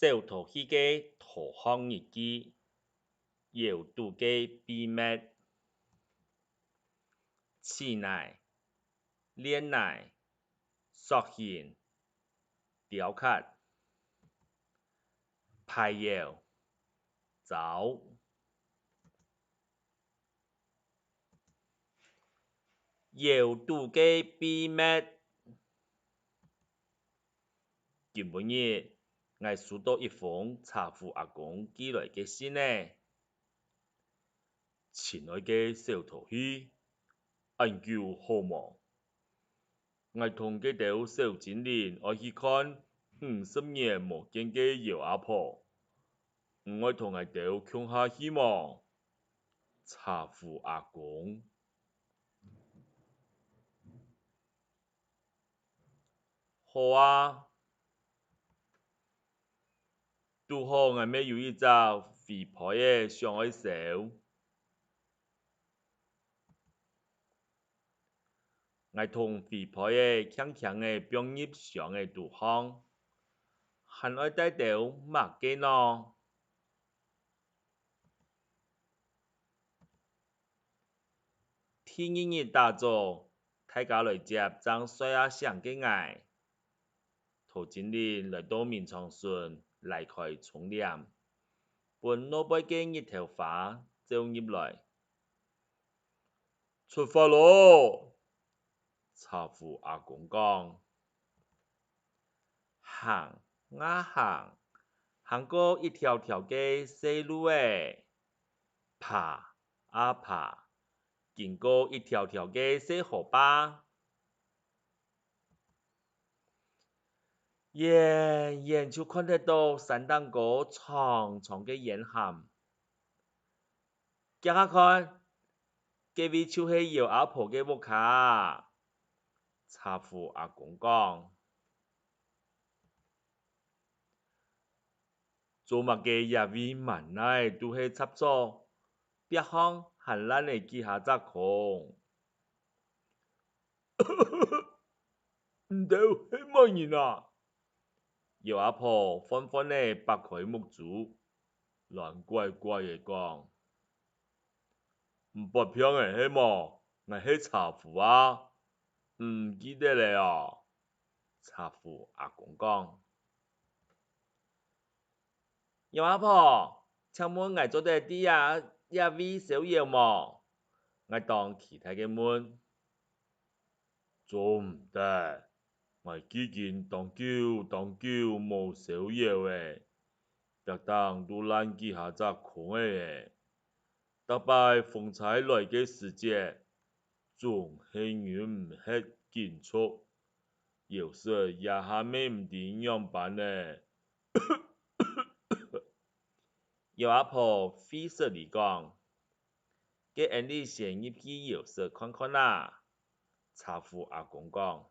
小淘气嘅逃荒日記，搖渡嘅秘密，刺奶、煉奶、塑形、雕刻、排搖、走。搖渡嘅秘密。今晡日，我收到一封查甫阿公寄來嘅信呢。親愛嘅小淘氣，安久好無？我同佢條小精靈愛去看50年無見嘅姚阿婆，我同佢條共下去無？查甫阿公。好啊。拄好我咪有一隻肥婆嘅上愛燒。我同肥婆嘅輕輕嘅蹦入上嘅廚房，還愛帶到麥記呢。天日大早，大家來接正睡啊醒嘅我。陶精靈來到眠床上，來開窗簾，伴老輩嘅日頭花照入來。出發咯！查甫阿公講。行啊行，行過一條條嘅細路誒，爬啊爬，經過一條條嘅細河壩，遠遠就看得到山頂個長長嘅煙涵。行下看，嗰位就是姚阿婆嘅屋卡。查甫阿公講。做乜嘅也位萬奶都係插座，別行閒懶嘅記下隻空。唔到係乜人啊？姚阿婆歡歡地拔開木珠，亂怪怪嘅講。唔拔片嘅係麼？我係查甫啊，唔記得了啊。查甫阿公講。姚阿婆，請問我做得啲也位小妖麼？我當其他嘅問。做唔得，我幾件當久無小妖誒，別當都懶記下隻空誒。特別風采來嘅時節，總係人唔係建築，有時也係咩唔定樣辦呢。姚阿婆費事地講。嘅人哋先入去搖室看看啦。查甫阿公講。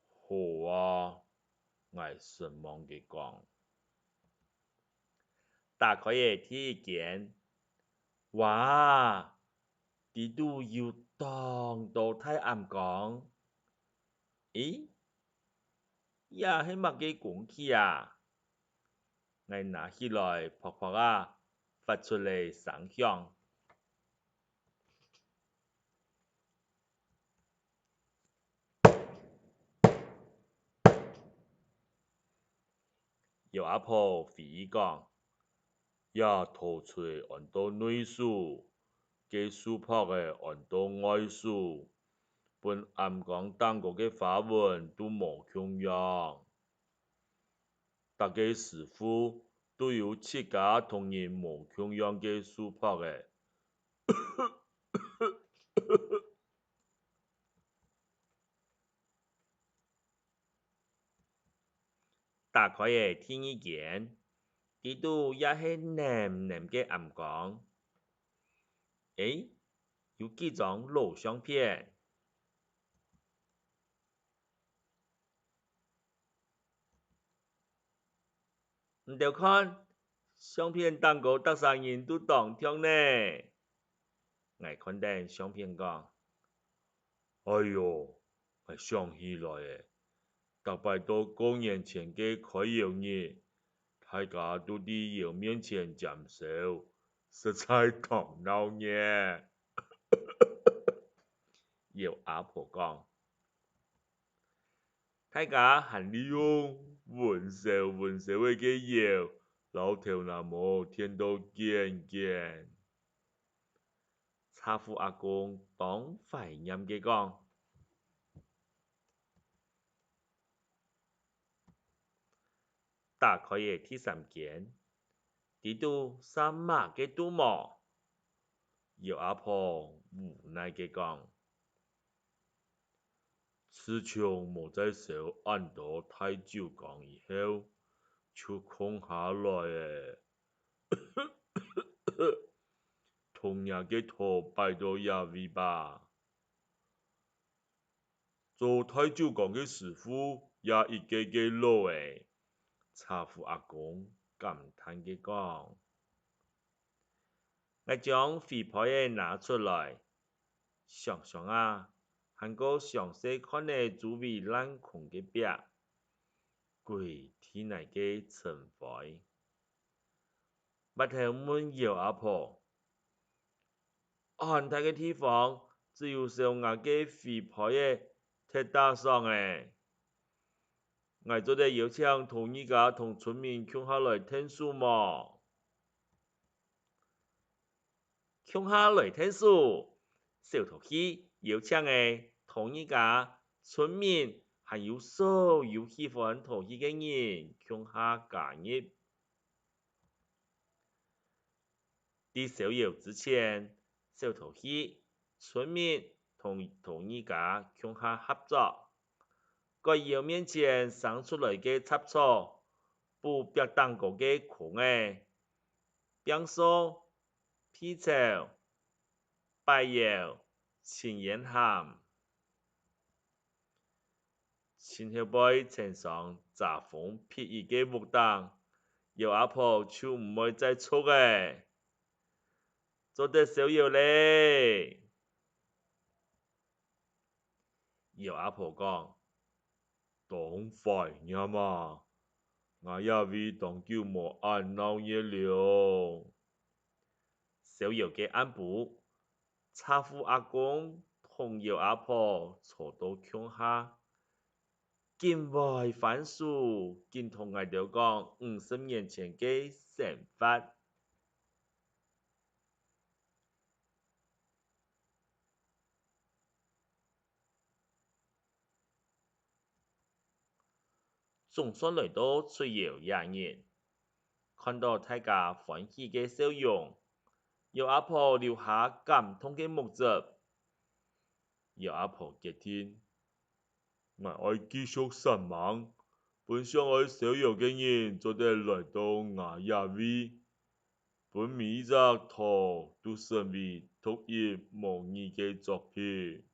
好啊，我失望嘅講。打開嘅第一間，哇！呢度有當到太暗講。咦？也係乜嘅工具啊？我拿起來啪啪啊，發出嚟聲響。姚阿婆回憶講。也掏出按到內數，嘅書拍嘅按到外數，本暗光當過嘅花紋都無共樣。大家師傅都有切家同人無共樣嘅書拍嘅。打開嘅第二間，呢度也係黏黏嘅暗光。誒，有幾張老相片。唔到看，相片當個特上人都當聽呢。我看見相片講。哎喲，我想起來誒，特別到公元前嘅開窯日，大家都伫窑面前减少，实在头闹热。窑阿婆讲，大家还利用温烧的个窑，老头那么天都见见。茶夫阿公当怀念嘅讲，打开嘅第三间，伫度三马嘅都冇。姚阿婆无奈嘅讲，自从冇再烧按多太久讲以后，就空下来诶。同样嘅头摆到野位吧。做太久讲嘅师傅也一个个老诶。茶夫阿公感叹嘅讲。我将肥婆嘅拿出来，想想啊，还个详细看诶周围烂空嘅壁，鬼天内嘅尘灰。捌头问姚阿婆，安泰嘅地方只有上牙嘅肥婆嘅铁打上诶。我做得邀请同意家同村民共下来听书么？共下来听书，小头去邀请诶同意家村民还有所有喜欢陶器嘅人共下加入。伫烧窑之前，小头去村民同同意家共下合作。在窑面前生出来嘅插草，不别当过嘅空诶，变数、皮草、白药、青烟涵，前后背穿上杂风披衣嘅木档，姚阿婆就唔会再错诶，做得烧窑咧。姚阿婆讲。当怀念嘛，我也为当久无按闹热了。烧窑嘅暗部，茶夫阿公同姚阿婆坐到墙下，见外番薯，见同我哋讲50年前嘅想法。总算来到出窑野人，看到大家欢喜嘅笑容，姚阿婆流下感动嘅目汁。姚阿婆决定，我爱继续上忙，本想爱烧窑嘅人做得来到我野位，本每一只图都成为独一无二嘅作品。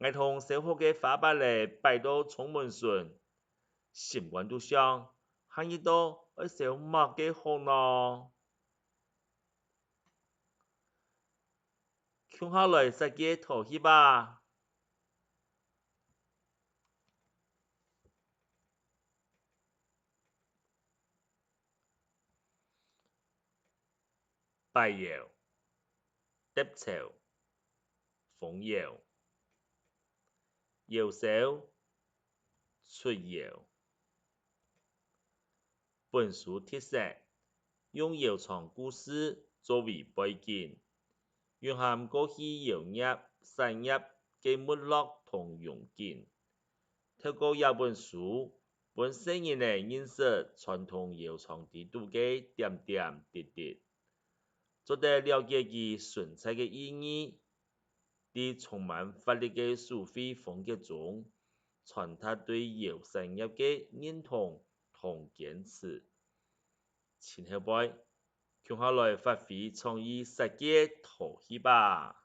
我同烧好嘅花瓣嚟摆到窗门上，心肝都想，下一道爱烧乜嘅好呢？穷下来食嘅陶器吧。白窑、蝶草、凤窑、窑烧、出窑。本书特色用窑厂故事作为背景，蕴含过去窑业、产业嘅没落同融景。透过这本书，本世人嚟认识传统窑厂制度嘅点点滴滴，做得了解其存在嘅意义。伫充满活力嘅书绘风格中，传达对窑产业嘅认同同坚持。前后背，接下来发挥创意设计陶器吧。